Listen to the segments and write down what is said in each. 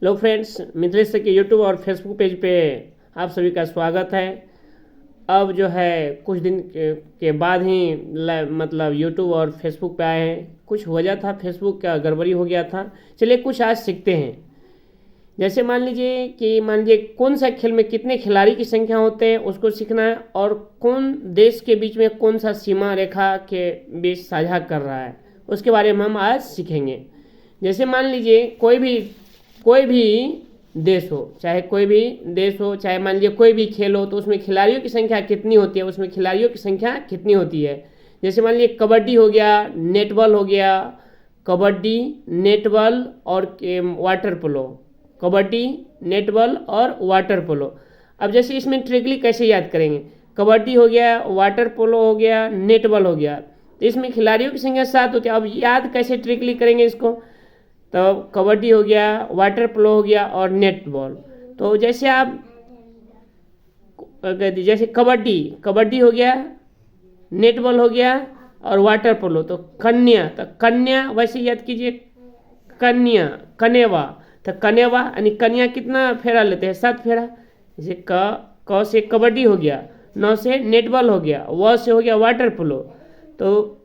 Hello friends, Mithilesh के YouTube और Facebook page पे आप सभी का स्वागत है। अब जो है कुछ दिन के बाद ही मतलब यूट्यूब और फेसबुक पे आए हैं। कुछ वजह था, फेसबुक का गड़बड़ी हो गया था। चलिए कुछ आज सीखते हैं। जैसे मान लीजिए कौन सा खेल में कितने खिलाड़ी की संख्या होते हैं उसको सीखना है, और कौन देश के बीच में कौन सा सीमा रेखा के बीच साझा कर रहा है उसके बारे में हम आज सीखेंगे। जैसे मान लीजिए कोई भी देश हो, चाहे मान लीजिए कोई भी खेल हो, तो उसमें खिलाड़ियों की संख्या कितनी होती है, उसमें खिलाड़ियों की संख्या कितनी होती है। जैसे मान लीजिए कबड्डी हो गया, नेटबॉल हो गया, कबड्डी, नेटबॉल और वाटर पोलो। कबड्डी, नेटबॉल और वाटर पोलो। अब जैसे इसमें ट्रिकली कैसे याद करेंगे, कबड्डी हो गया, वाटर पोलो हो गया, नेटबॉल हो गया, तो इसमें खिलाड़ियों की संख्या 7 होती है। अब याद कैसे ट्रिकली करेंगे इसको, तो कबड्डी हो गया, वाटर पोलो हो गया और नेट बॉल। तो जैसे आप जैसे कबड्डी हो गया, नेट बॉल हो गया और वाटर पोलो, तो कन्या वैसे याद कीजिए, कनेवा। तो कनेवा यानी कन्या कितना फेरा लेते हैं, 7 फेरा। जैसे क से कबड्डी हो गया, 9 से नेट बॉल हो गया, व से हो गया वाटर पोलो, तो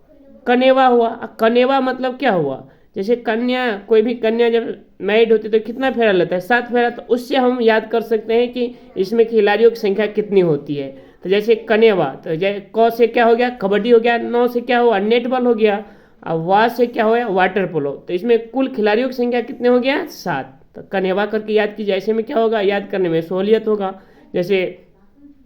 कनेवा हुआ। कनेवा मतलब क्या हुआ, जैसे कोई भी कन्या जब मैरिड होती है तो कितना फेरा लेता है, 7 फेरा। तो उससे हम याद कर सकते हैं कि इसमें खिलाड़ियों की संख्या कितनी होती है। तो जैसे कनेवा, तो क से क्या हो गया, कबड्डी हो गया, 9 से क्या हुआ, नेटबॉल हो गया, और वा से क्या हो गया, वाटर पोलो। तो इसमें कुल खिलाड़ियों की संख्या कितने हो गया, 7। तो कनेवा करके याद कीजिए, ऐसे में क्या होगा, याद करने में सहूलियत होगा। जैसे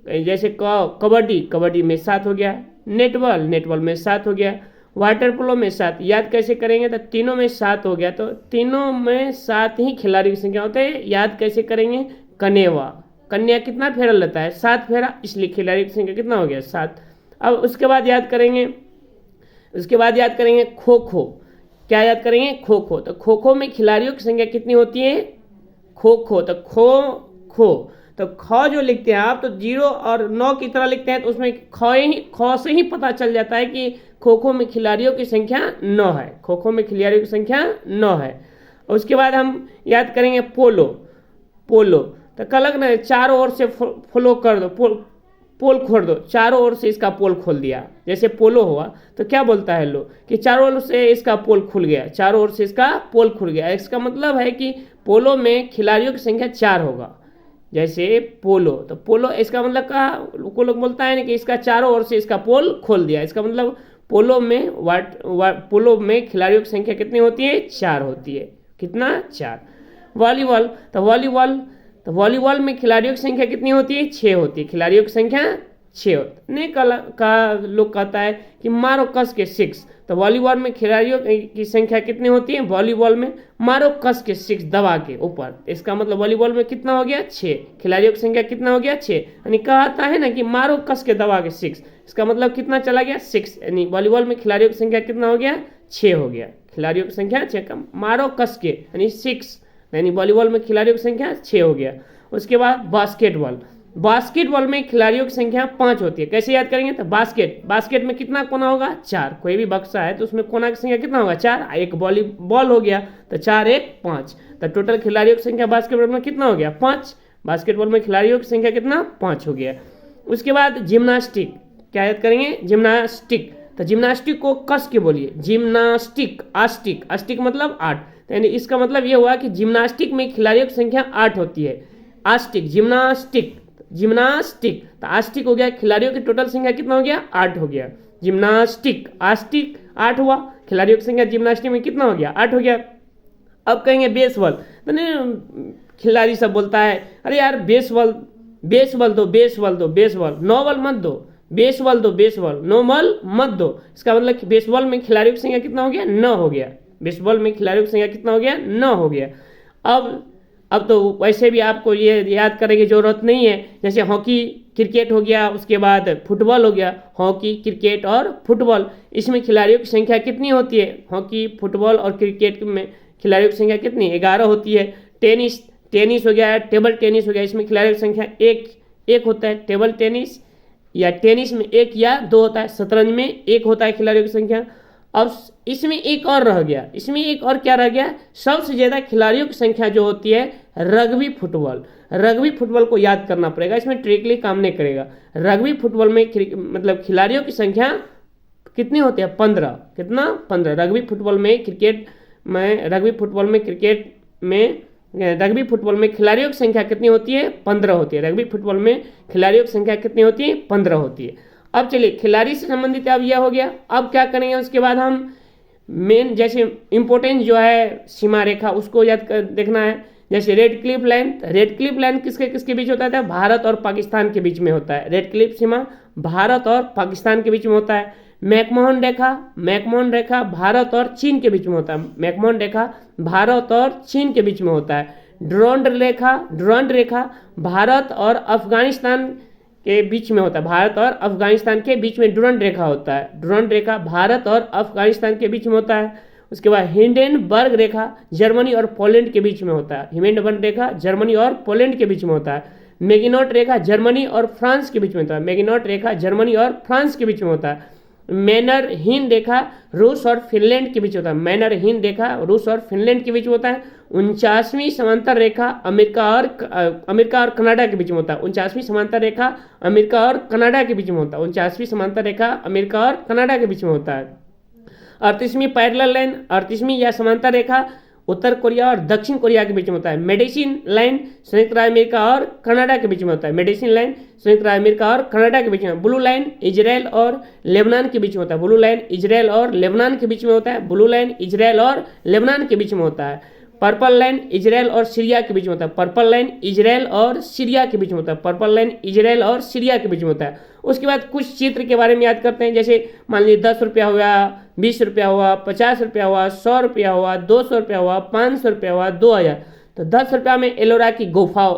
जैसे कबड्डी में 7 हो गया, नेटबॉल में 7 हो गया, वाटर पोलो में 7। याद कैसे करेंगे, तो तीनों में 7 हो गया, तो तीनों में 7 ही खिलाड़ी की संख्या होते हैं। याद कैसे करेंगे, कन्या कितना फेरा लेता है, 7 फेरा, इसलिए खिलाड़ी की संख्या कितना हो गया, 7। अब उसके बाद याद करेंगे खो खो। क्या याद करेंगे, खो खो। तो खो खो में खिलाड़ियों की संख्या कितनी होती है, खो खो। तो तो ख जो लिखते हैं आप, तो 0 और 9 की तरह लिखते हैं, तो उसमें ख से ही पता चल जाता है कि खो खो में खिलाड़ियों की संख्या 9 है। खो खो में खिलाड़ियों की संख्या 9 है। उसके बाद हम याद करेंगे पोलो। तो कलग ना, चारों ओर से फॉलो कर दो, पोल खोल दो, चारों ओर से इसका पोल खोल दिया। जैसे पोलो हुआ तो क्या बोलता है लो, कि चारों ओर से इसका पोल खुल गया, चारों ओर से इसका पोल खुल गया। इसका मतलब है कि पोलो में खिलाड़ियों की संख्या 4 होगा। जैसे पोलो, तो पोलो इसका मतलब का को लोग बोलता है ना कि इसका चारों ओर से इसका पोल खोल दिया। इसका मतलब पोलो में खिलाड़ियों की संख्या कितनी होती है, 4 होती है। कितना, 4। वॉलीबॉल में खिलाड़ियों की संख्या कितनी होती है, 6 होती है। खिलाड़ियों की संख्या 6 होती है। का लोग कहता है कि मारो कस के 6। तो वॉलीबॉल में खिलाड़ियों की संख्या कितनी होती है, वॉलीबॉल में मारो कस के 6 दबा के ऊपर। इसका मतलब वॉलीबॉल में कितना हो गया, 6। खिलाड़ियों की संख्या कितना हो गया, 6। यानी कहता है ना कि मारो कस के दबा के 6, इसका मतलब कितना चला गया, 6। यानी वॉलीबॉल में खिलाड़ियों की संख्या कितना हो गया, 6 हो गया। खिलाड़ियों की संख्या 6, मारो कस के यानी 6, यानी वॉलीबॉल में खिलाड़ियों की संख्या 6 हो गया। उसके बाद बास्केटबॉल में खिलाड़ियों की संख्या 5 होती है। कैसे याद करेंगे, तो बास्केट में कितना कोना होगा, 4। कोई भी बक्सा है तो उसमें कोना की संख्या कितना होगा, 4। एक बॉल हो गया, तो 4 1 5। तो टोटल खिलाड़ियों की संख्या बास्केटबॉल में कितना हो गया, 5। बास्केटबॉल में खिलाड़ियों की संख्या कितना, 5 हो गया। उसके बाद जिम्नास्टिक। क्या याद करेंगे, जिम्नास्टिक। तो जिम्नास्टिक को कस के बोलिए, जिम्नास्टिक। आस्टिक मतलब 8। तो यानी इसका मतलब ये हुआ कि जिम्नास्टिक में खिलाड़ियों की संख्या 8 होती है। जिम्नास्टिक। तो आस्टिक हो गया, खिलाड़ियों की टोटल संख्या कितना हो गया, 8 हो गया। आस्टिक 8 हुआ, खिलाड़ियों की संख्या जिम्नास्टिक में कितना हो गया, 8 हो गया। अब कहेंगे बेसबॉल। तो नहीं, खिलाड़ी सब बोलता है अरे यार बेसबॉल दो, नोबल मत दो, बेसबॉल नोबल मत दो। इसका मतलब बेसबॉल में खिलाड़ियों की संख्या कितना हो गया, 9 हो गया। बेसबॉल में खिलाड़ियों की संख्या कितना हो गया, 9 हो गया। अब तो वैसे भी आपको ये याद करने की जरूरत नहीं है। जैसे हॉकी, क्रिकेट हो गया, उसके बाद फुटबॉल हो गया। हॉकी, क्रिकेट और फुटबॉल, इसमें खिलाड़ियों की संख्या कितनी होती है, हॉकी, फुटबॉल और क्रिकेट में खिलाड़ियों की संख्या कितनी, 11 होती है। टेनिस हो गया, टेबल टेनिस हो गया, इसमें खिलाड़ियों की संख्या एक होता है। टेबल टेनिस या टेनिस में 1 या 2 होता है। शतरंज में 1 होता है खिलाड़ियों की संख्या। अब इसमें एक और रह गया, इसमें एक और क्या रह गया, सबसे ज़्यादा खिलाड़ियों की संख्या जो होती है रग्बी फुटबॉल। रग्बी फुटबॉल को याद करना पड़ेगा, इसमें ट्रिकली काम नहीं करेगा। रग्बी फुटबॉल में मतलब खिलाड़ियों की संख्या कितनी होती है, 15। कितना, 15। रग्बी फुटबॉल में रग्बी फुटबॉल में खिलाड़ियों की संख्या कितनी होती है, 15 होती है। रग्बी फुटबॉल में खिलाड़ियों की संख्या कितनी होती है, 15 होती है। अब चलिए खिलाड़ी से संबंधित अब यह हो गया। अब क्या करेंगे, उसके बाद हम मेन जैसे इंपॉर्टेंट जो है सीमा रेखा उसको याद कर देखना है। जैसे red Cliff line, red Cliff line किसके किसके बीच होता है, भारत और पाकिस्तान के बीच में होता है। रेड क्लिफ सीमा भारत और पाकिस्तान के बीच में होता है। मैकमोहन रेखा भारत और चीन के बीच में होता है। मैकमोहन रेखा भारत और चीन के बीच में होता है। डुरंड रेखा भारत और अफगानिस्तान के बीच में होता है। भारत और अफगानिस्तान के बीच में डुरंड रेखा होता है। डुरंड रेखा भारत और अफगानिस्तान के बीच में होता है। उसके बाद हिंडेनबर्ग रेखा जर्मनी और पोलैंड के बीच में होता है। हिंडेनबर्ग रेखा जर्मनी और पोलैंड के बीच में होता है। मैगिनॉट रेखा जर्मनी और फ्रांस के बीच में होता है। मैगिनॉट रेखा जर्मनी और फ्रांस के बीच में होता है। मैनरहीन रेखा रूस और फिनलैंड के बीच होता है। मैनरहीन रेखा रूस और फिनलैंड के बीच में होता है। 49वीं समांतर रेखा अमेरिका और कनाडा के बीच में होता है। 49वीं समांतर रेखा अमेरिका और कनाडा के बीच में होता है। 49वीं समांतर रेखा अमेरिका और कनाडा के बीच में होता है। 38वीं पैरेलल लाइन, 38वीं या समांतर रेखा उत्तर कोरिया और दक्षिण कोरिया के बीच में होता है। मेडिसिन लाइन संयुक्त राज्य अमेरिका और कनाडा के बीच में होता है। मेडिसिन लाइन संयुक्त राज्य अमेरिका और कनाडा के बीच में। ब्लू लाइन इजराइल और लेबनान के बीच में होता है। ब्लू लाइन इजराइल और लेबनान के बीच में होता है। ब्लू लाइन इजराइल और लेबनान के बीच में होता है। पर्पल लाइन इजराइल और सीरिया के बीच में होता है। पर्पल लाइन इजराइल और सीरिया के बीच में होता है। पर्पल लाइन इजराइल और सीरिया के बीच में होता है। उसके बाद कुछ चित्र के बारे में याद करते हैं। जैसे मान लीजिए 10 रुपया हुआ, 20 रुपया हुआ, 50 रुपया हुआ, 100 रुपया हुआ, 200 रुपया हुआ, 500 रुपया हुआ, 2000। तो 10 रुपया में एलोरा की गुफा,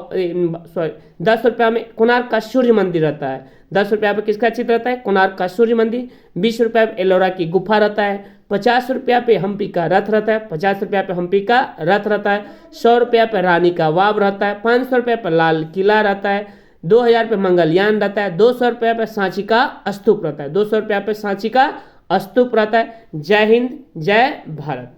10 रुपया में कोणार्क का सूर्य मंदिर रहता है। 10 रुपया पे किसका चित्र रहता है, कोणार्क का सूर्य मंदिर। 20 रुपया पे एलोरा की गुफा रहता है। 50 रुपया पे हम्पी का रथ रहता है। 50 रुपया पे हम्पी का रथ रहता है। 100 रुपया पे रानी का वाव रहता है। 500 रुपया पे लाल किला रहता है। 2000 पे मंगलयान रहता है। 200 रुपया पे सांची का स्तूप रहता है। 200 रुपया पे सांची का स्तूप रहता है। जय हिंद, जय भारत।